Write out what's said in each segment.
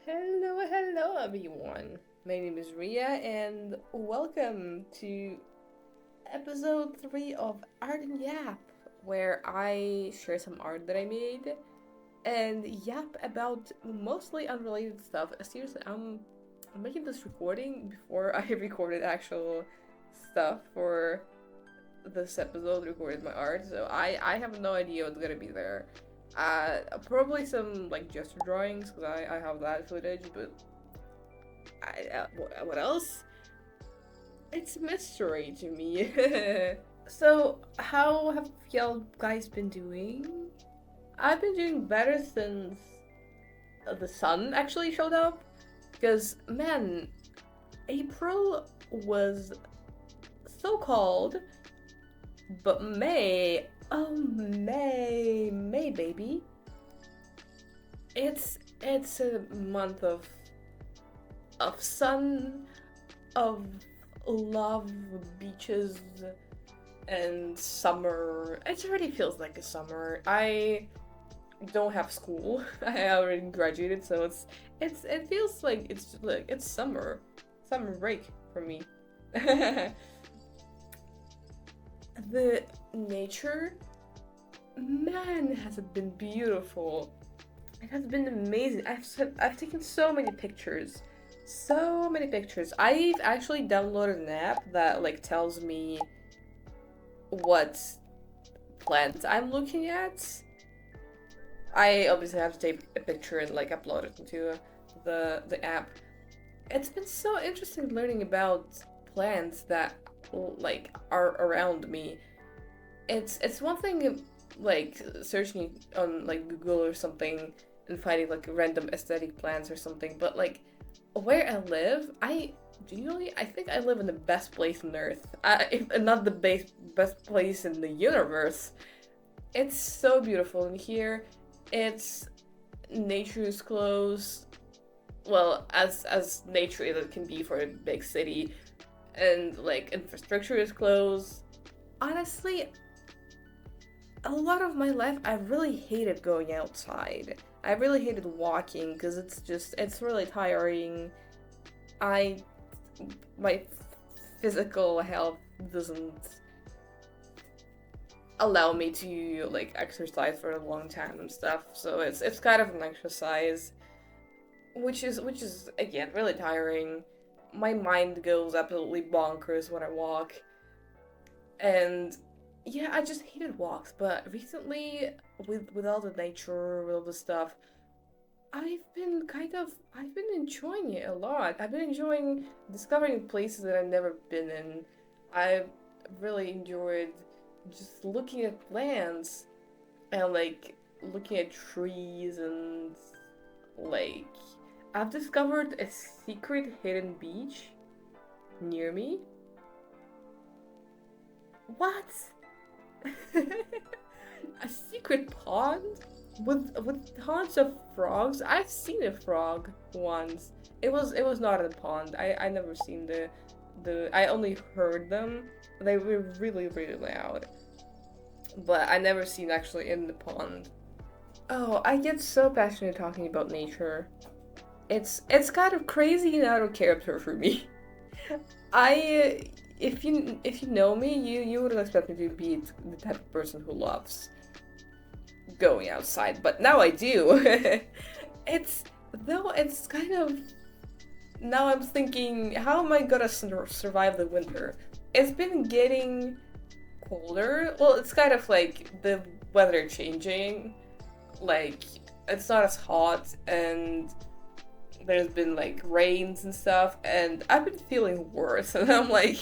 Hello everyone. My name is Ria and welcome to episode 3 of Art and Yap, where I share some art that I made and yap about mostly unrelated stuff. Seriously, I'm making this recording before I recorded actual stuff for this episode, recorded my art, so I have no idea what's gonna be there. Probably some like gesture drawings because I have that footage, but what else? It's a mystery to me. So, how have y'all guys been doing? I've been doing better since the sun actually showed up. Because, man, April was so cold, but May, oh May baby. It's a month of sun, of love, beaches, and summer. It already feels like a summer. I don't have school. I already graduated, so it feels like it's summer break for me. The nature, man, has been beautiful. It has been amazing. I've taken so many pictures. So many pictures. I've actually downloaded an app that like tells me what plants I'm looking at. I obviously have to take a picture and like upload it into the app. It's been so interesting learning about plants that like are around me. It's one thing like searching on like Google or something and finding like random aesthetic plants or something, but like where I live, I think I live in the best place on earth. If not the best place in the universe. It's so beautiful in here. It's nature is close. Well, as nature as it can be for a big city, and like infrastructure is close. Honestly, a lot of my life I really hated going outside. I really hated walking because it's really tiring. I my physical health doesn't allow me to like exercise for a long time and stuff. So it's kind of an exercise, which is again really tiring. My mind goes absolutely bonkers when I walk, and yeah, I just hated walks. But recently, with all the nature, with all the stuff, I've been enjoying it a lot. I've been enjoying discovering places that I've never been in. I've really enjoyed just looking at plants and like looking at trees and like I've discovered a secret hidden beach near me. What? A secret pond with tons of frogs. I've seen a frog once. It was not a pond. I never seen the I only heard them. They were really loud. But I never seen actually in the pond. Oh, I get so passionate talking about nature. It's kind of crazy and out of character for me. I if you know me, you wouldn't expect me to be the type of person who loves going outside, but now I do. It's kind of now I'm thinking, how am I gonna survive the winter? It's been getting colder. Well, it's kind of like the weather changing. Like it's not as hot and there's been like rains and stuff, and I've been feeling worse, and I'm like,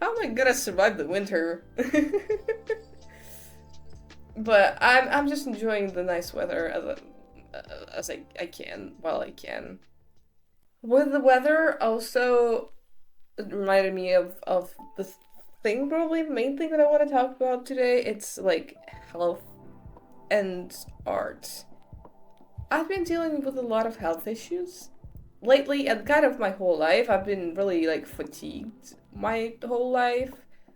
how am I gonna survive the winter? But I'm just enjoying the nice weather as I can while I can. With the weather, also it reminded me of the thing, probably the main thing that I want to talk about today. It's like health and art. I've been dealing with a lot of health issues lately, and kind of my whole life. I've been really like fatigued my whole life,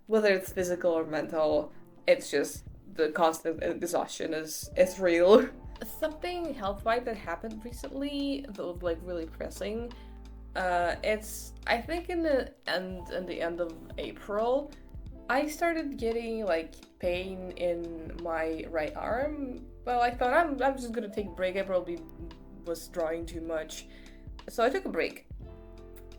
whether it's physical or mental. It's just the constant exhaustion is real. something health-wise that happened recently that was like really pressing. It's I think in the end of April, I started getting like pain in my right arm. Well, I thought I'm just gonna take a break. I probably was drawing too much, so I took a break.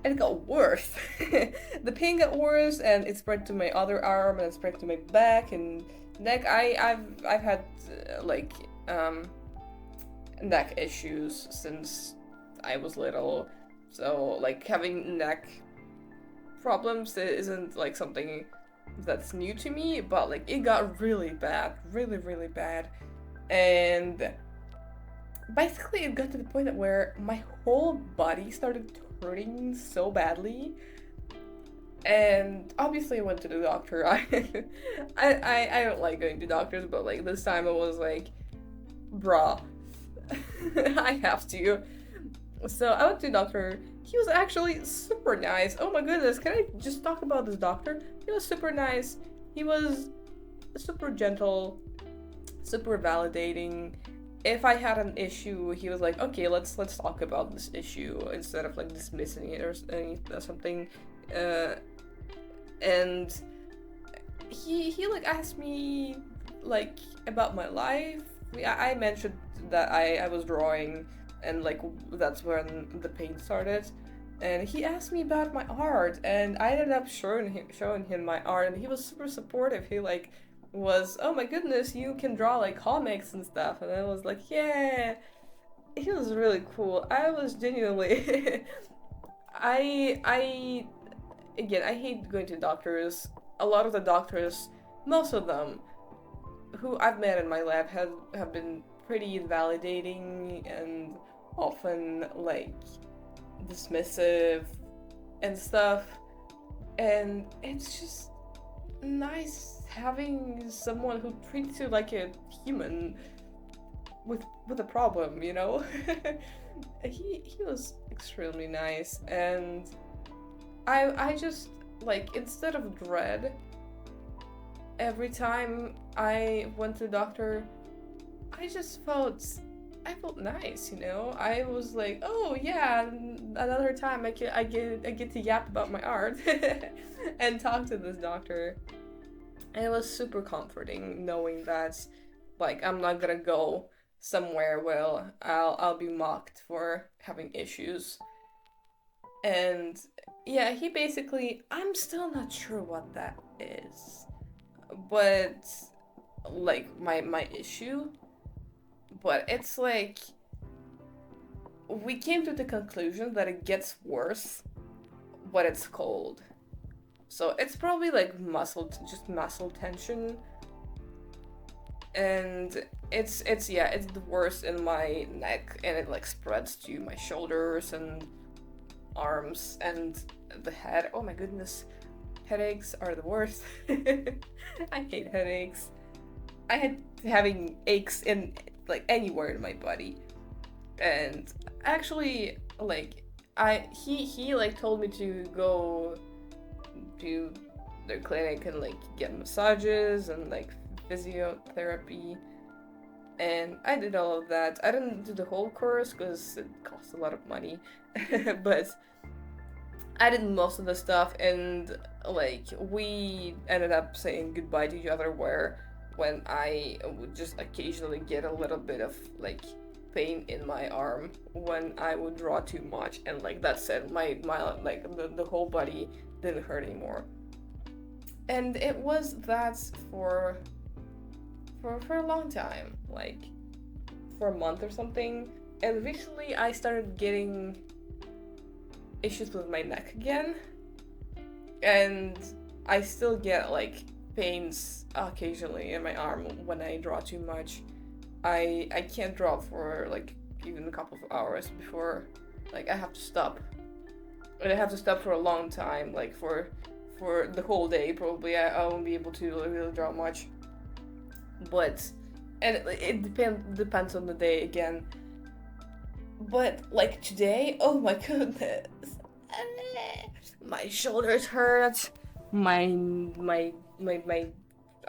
And it got worse. The pain got worse, and it spread to my other arm, and it spread to my back and neck. I've had like neck issues since I was little, so like having neck problems isn't like something that's new to me, but like it got really bad, really bad, and basically it got to the point where my whole body started hurting so badly, and obviously I went to the doctor. I don't like going to doctors, but like this time I was like, bruh, I have to. So I went to the doctor. He was actually super nice. Oh my goodness, can I just talk about this doctor? He was super nice. He was super gentle, super validating. If I had an issue, he was like, okay, let's talk about this issue instead of like dismissing it or something. And he like asked me like about my life. I mentioned that I was drawing, and like that's when the pain started. And he asked me about my art, and I ended up showing him my art, and he was super supportive. He like was, oh my goodness, you can draw like comics and stuff, and I was like, yeah. He was really cool. I was genuinely I again, I hate going to doctors. A lot of the doctors, most of them who I've met in my lab have been pretty invalidating and often like dismissive and stuff. And it's just nice having someone who treats you like a human with a problem, you know? he was extremely nice, and I just like, instead of dread, every time I went to the doctor, I felt nice, you know. I was like, oh yeah, another time I get to yap about my art and talk to this doctor. And it was super comforting knowing that like I'm not gonna go somewhere where I'll be mocked for having issues. And yeah, he basically, I'm still not sure what that is, but like my issue, but it's like we came to the conclusion that it gets worse when it's cold. So it's probably like just muscle tension, and it's the worst in my neck, and it like spreads to my shoulders and arms and the head. Oh my goodness, headaches are the worst. I hate headaches. I had having aches in like anywhere in my body, and actually like he like told me to go to the clinic and like get massages and like physiotherapy, and I did all of that. I didn't do the whole course because it costs a lot of money, but I did most of the stuff, and like we ended up saying goodbye to each other, where when I would just occasionally get a little bit of like pain in my arm when I would draw too much, and like that said, my like the whole body didn't hurt anymore. And it was that for a long time, like for a month or something. And recently I started getting issues with my neck again, and I still get like pains occasionally in my arm when I draw too much. I can't draw for like even a couple of hours before like I have to stop. And I have to stop for a long time, like for the whole day probably. I won't be able to really draw much. But and it depends on the day again. But like today, oh my goodness. My shoulders hurt. My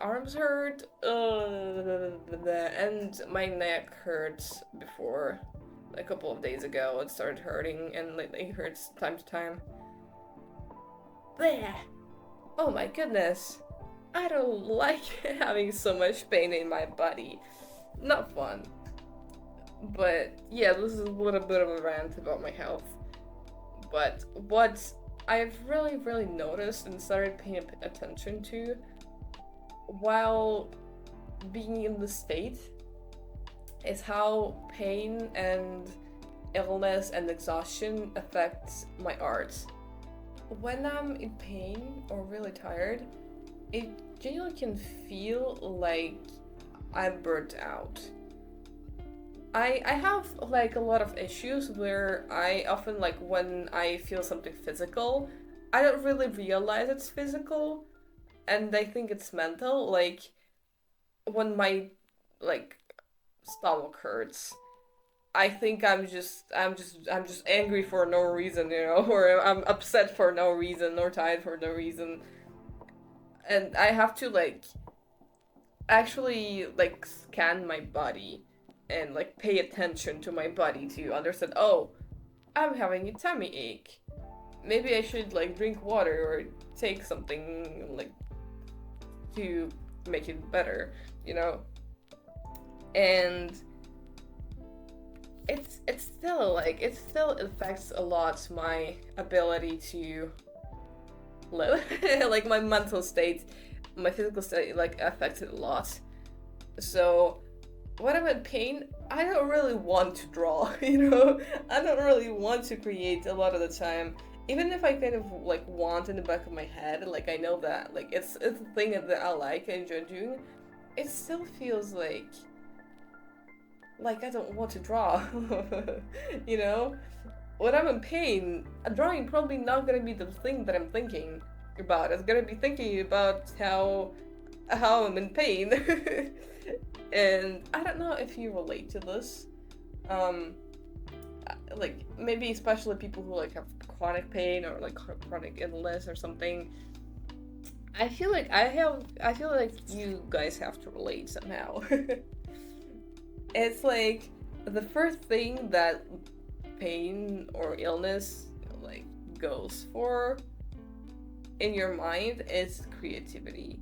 arms hurt, and my neck hurts before. A couple of days ago, it started hurting, and it hurts time to time. Bleh. Oh my goodness. I don't like having so much pain in my body. Not fun. But yeah, this is a little bit of a rant about my health. But what I've really noticed and started paying attention to while being in the state is how pain and illness and exhaustion affects my art. When I'm in pain or really tired, it genuinely can feel like I'm burnt out. I have like a lot of issues where I often like when I feel something physical, I don't really realize it's physical and I think it's mental. Like when my like stomach hurts, I think I'm just angry for no reason, or I'm upset for no reason or tired for no reason. And I have to like actually like scan my body and like pay attention to my body to understand, oh, I'm having a tummy ache. Maybe I should like drink water or take something like to make it better, And it's still like it still affects a lot my ability to live. Like my mental state, my physical state like affects it a lot. So when I'm in pain, I don't really want to draw, I don't really want to create a lot of the time. Even if I kind of like want in the back of my head, like I know that like it's a thing that I like, I enjoy doing, it still feels like I don't want to draw. When I'm in pain, a drawing probably not gonna be the thing that I'm thinking about. It's gonna be thinking about how I'm in pain. And I don't know if you relate to this. Like maybe especially people who like have chronic pain or like chronic illness or something. I feel like you guys have to relate somehow. It's like the first thing that pain or illness like goes for in your mind is creativity.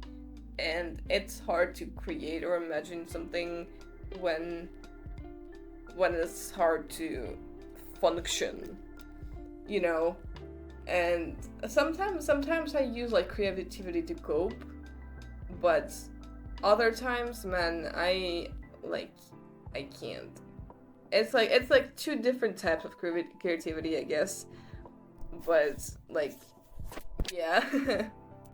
And it's hard to create or imagine something when it's hard to function, And sometimes I use like creativity to cope, but other times, man, I can't. It's like two different types of creativity, I guess. But like, yeah.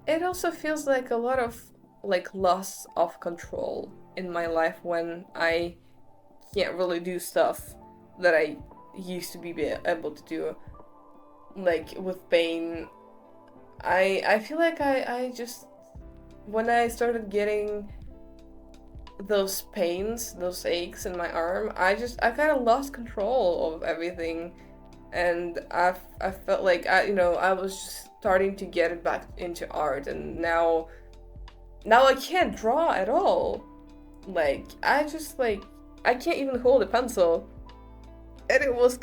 It also feels like a lot of like loss of control in my life when I can't really do stuff that I used to be able to do. Like with pain, I feel like I just, when I started getting those pains, those aches in my arm, I kind of lost control of everything, and I felt like I was just starting to get it back into art, and now I can't draw at all. Like I can't even hold a pencil, and it was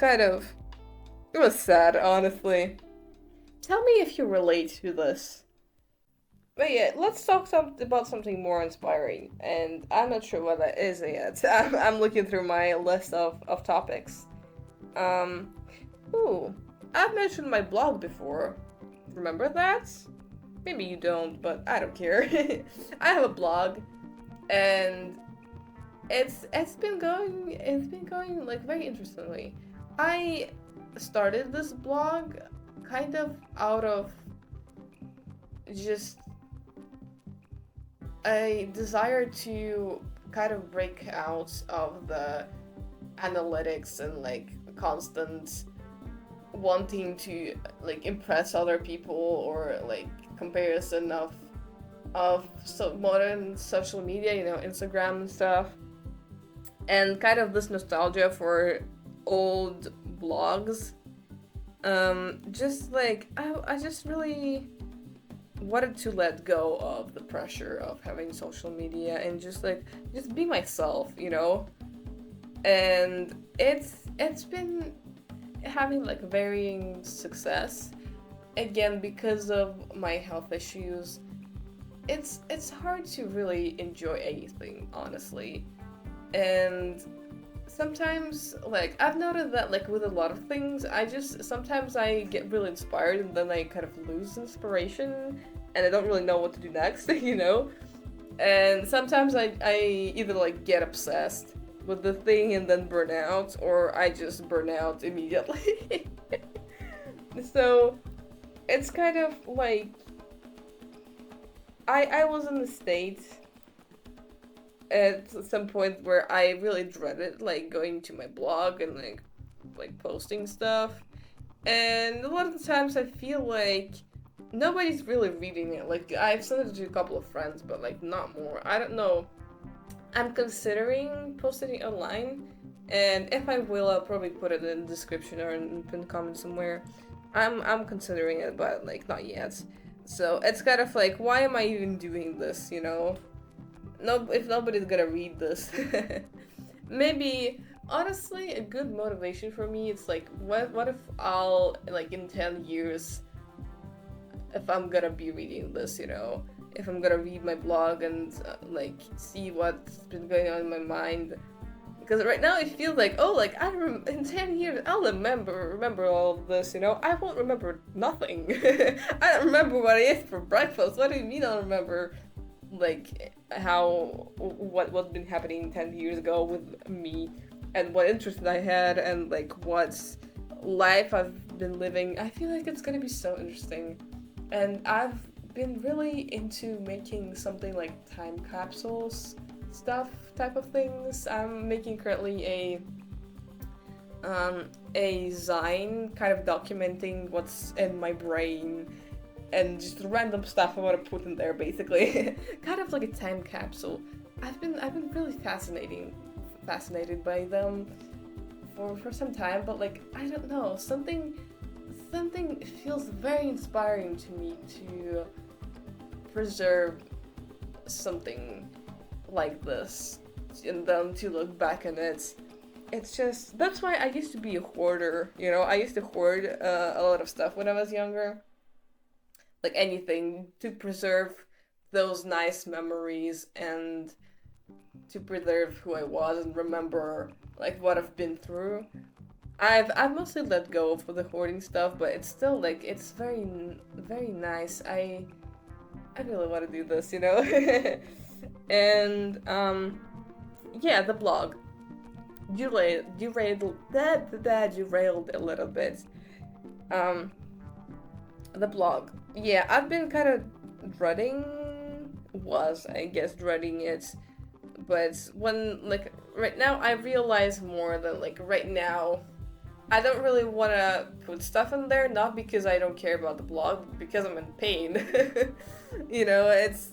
sad, honestly. Tell me if you relate to this. But yeah, let's talk about something more inspiring, and I'm not sure what that is yet. I'm looking through my list of topics. Ooh, I've mentioned my blog before. Remember that? Maybe you don't, but I don't care. I have a blog, and it's been going like very interestingly. I started this blog kind of out of just a desire to kind of break out of the analytics and like constant wanting to like impress other people or like comparison of modern social media, Instagram and stuff, and kind of this nostalgia for old blogs. Just like I just really wanted to let go of the pressure of having social media and just be myself, you know? And it's been having like varying success. Again, because of my health issues, it's hard to really enjoy anything, honestly. And sometimes, like, I've noticed that, like, with a lot of things, sometimes I get really inspired and then I kind of lose inspiration and I don't really know what to do next, you know? And sometimes I either, like, get obsessed with the thing and then burn out, or I just burn out immediately. So, it's kind of like, I was in the state at some point where I really dreaded like going to my blog and like posting stuff. And a lot of the times I feel like nobody's really reading it. Like I've sent it to a couple of friends, but like not more. I don't know. I'm considering posting it online, and if I will, I'll probably put it in the description or in pinned comment somewhere. I'm considering it, but like not yet. So it's kind of like, why am I even doing this? You know, no, if nobody's gonna read this. Maybe honestly, a good motivation for me. It's like, what if I'll like in 10 years, if I'm gonna be reading this, you know, if I'm gonna read my blog and like see what's been going on in my mind. Because right now it feels like, oh, like in 10 years I'll remember all of this, you know. I won't remember nothing. I don't remember what I ate for breakfast. What do you mean I don't remember, like, what's been happening 10 years ago with me and what interests I had and like what life I've been living. I feel like it's gonna be so interesting. And I've been really into making something like time capsules stuff type of things. I'm making currently a zine kind of documenting what's in my brain and just random stuff I want to put in there, basically. Kind of like a time capsule. I've been really fascinated by them for some time, but like I don't know, something feels very inspiring to me to preserve something like this and then to look back on it. It's just, that's why I used to be a hoarder, you know. I used to hoard a lot of stuff when I was younger, like anything to preserve those nice memories and to preserve who I was and remember like what I've been through. I've mostly let go for the hoarding stuff, but it's still like it's very nice. I really want to do this, you know. And yeah, the blog derailed a little bit. The blog, yeah, I've been kind of dreading it, but when like right now I realize more that like right now I don't really want to put stuff in there, not because I don't care about the blog, but because I'm in pain. You know, it's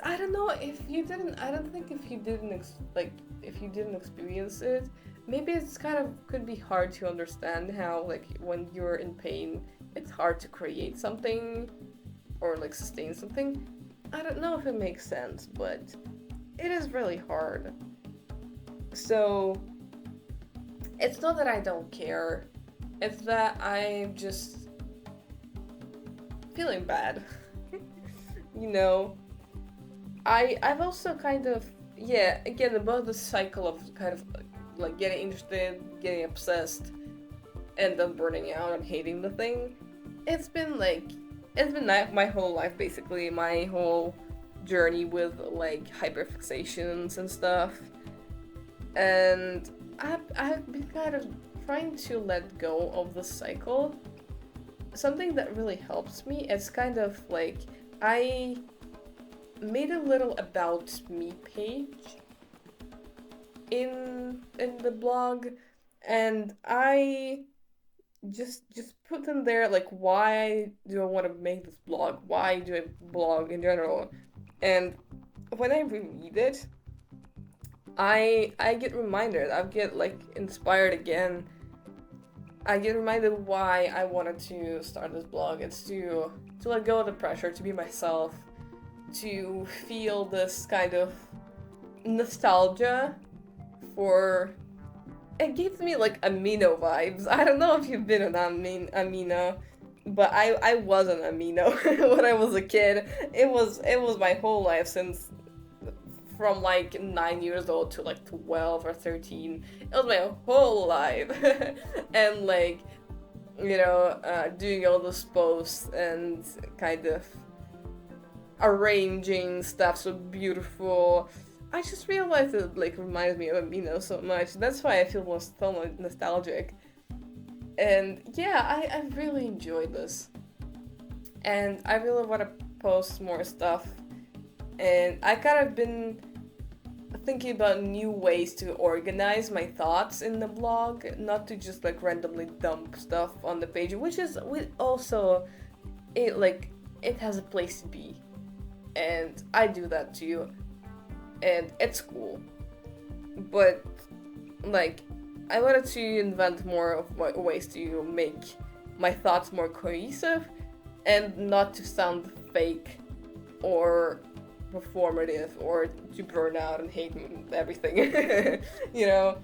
I don't know if you didn't. I don't think if you didn't if you didn't experience it, maybe it's kind of could be hard to understand how like when you're in pain, it's hard to create something or like sustain something. I don't know if it makes sense, but it is really hard. So it's not that I don't care. It's that I'm just feeling bad. You know, I've also kind of, yeah, again about the cycle of kind of like getting interested, getting obsessed, and then burning out and hating the thing. It's been my whole life, basically, my whole journey with like hyperfixations and stuff. And I've been kind of trying to let go of the cycle. Something that really helps me is kind of like I made a little about me page in the blog, and I just put in there like, why do I want to make this blog? Why do I blog in general? And when I reread it, I get reminded. I get like inspired again I get reminded why I wanted to start this blog. It's to let go of the pressure, to be myself, to feel this kind of nostalgia for. It gives me like Amino vibes. I don't know if you've been an Amino, but I was an Amino when I was a kid. It was my whole life since from like 9 years old to like 12 or 13. It was my whole life, and like doing all those posts and kind of arranging stuff so beautiful. I just realized it like reminds me of Amino so much. That's why I feel so nostalgic. And yeah, I really enjoyed this. And I really want to post more stuff. And I kind of been thinking about new ways to organize my thoughts in the blog, not to just like randomly dump stuff on the page, which is also it has a place to be. And I do that too. And it's cool. But like I wanted to invent more of ways to make my thoughts more cohesive and not to sound fake or performative or to burn out and hate everything. you know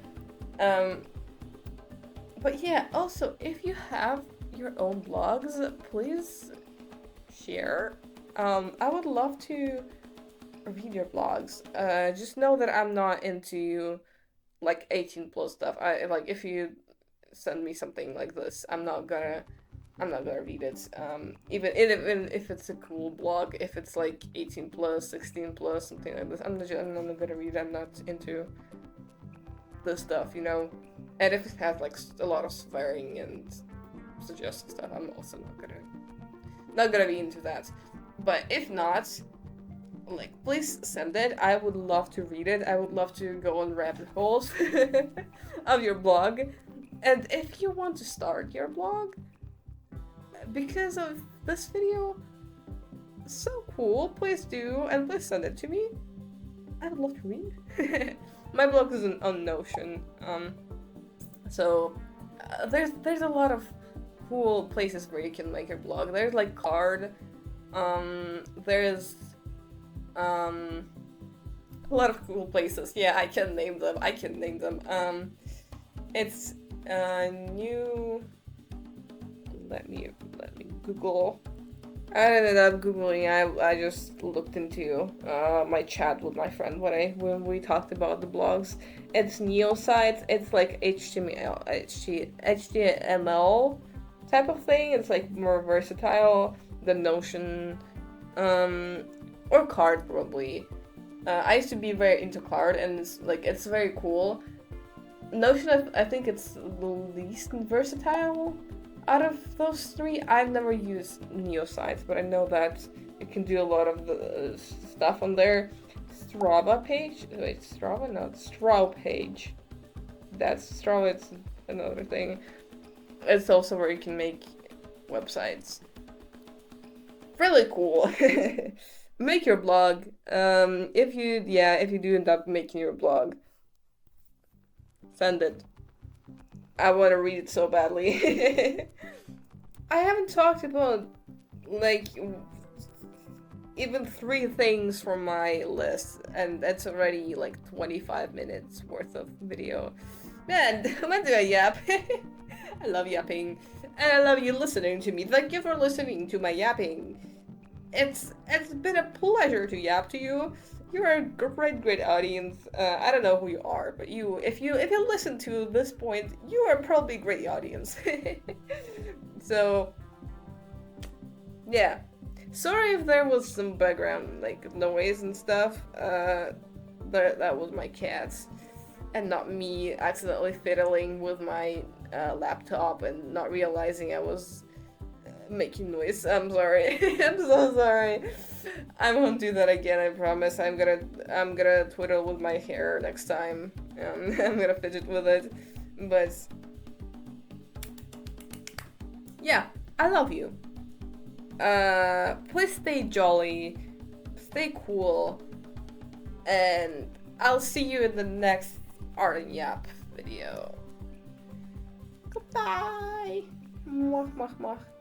but yeah, also if you have your own blogs, please share. I would love to read your blogs. Just know that I'm not into like 18 plus stuff. I like if you send me something like this, I'm not gonna read it. Even if it's a cool blog, if it's like 18 plus, 16 plus, something like this, I'm not gonna read it. I'm not into this stuff, And if it has like a lot of swearing and suggested stuff, I'm also not gonna be into that. But if not, like, please send it. I would love to read it. I would love to go on rabbit holes of your blog. And if you want to start your blog because of this video, so cool, please do, and please send it to me. I would love to read. My blog is on Notion, so there's a lot of cool places where you can make your blog. There's like Card, there's a lot of cool places. Yeah, I can name them. It's new. Let me Google. I ended up googling. I just looked into my chat with my friend when we talked about the blogs. It's Neosites. It's like HTML type of thing. It's like more versatile than Notion, or Card probably. I used to be very into Card, and it's very cool. Notion, I think it's the least versatile out of those three. I've never used Neosites, but I know that it can do a lot of the stuff on there. Strava page. Wait, Strava? No, Straw page. That's Strava. It's another thing. It's also where you can make websites. Really cool. Make your blog. If you do end up making your blog, send it. I want to read it so badly. I haven't talked about, like, even 3 things from my list, and that's already, like, 25 minutes worth of video. Man, when do I yap? I love yapping, and I love you listening to me. Thank you for listening to my yapping. It's been a pleasure to yap to you. You're a great audience. I don't know who you are, but if you listen to this point, you are probably a great audience. So, yeah. Sorry if there was some background like noise and stuff. That was my cats, and not me accidentally fiddling with my laptop and not realizing I was making noise. I'm sorry. I'm so sorry. I won't do that again, I promise. I'm gonna twiddle with my hair next time. I'm gonna fidget with it. But yeah, I love you. Please stay jolly, stay cool, and I'll see you in the next Art and Yap video. Goodbye. Mwah, mwah, mwah.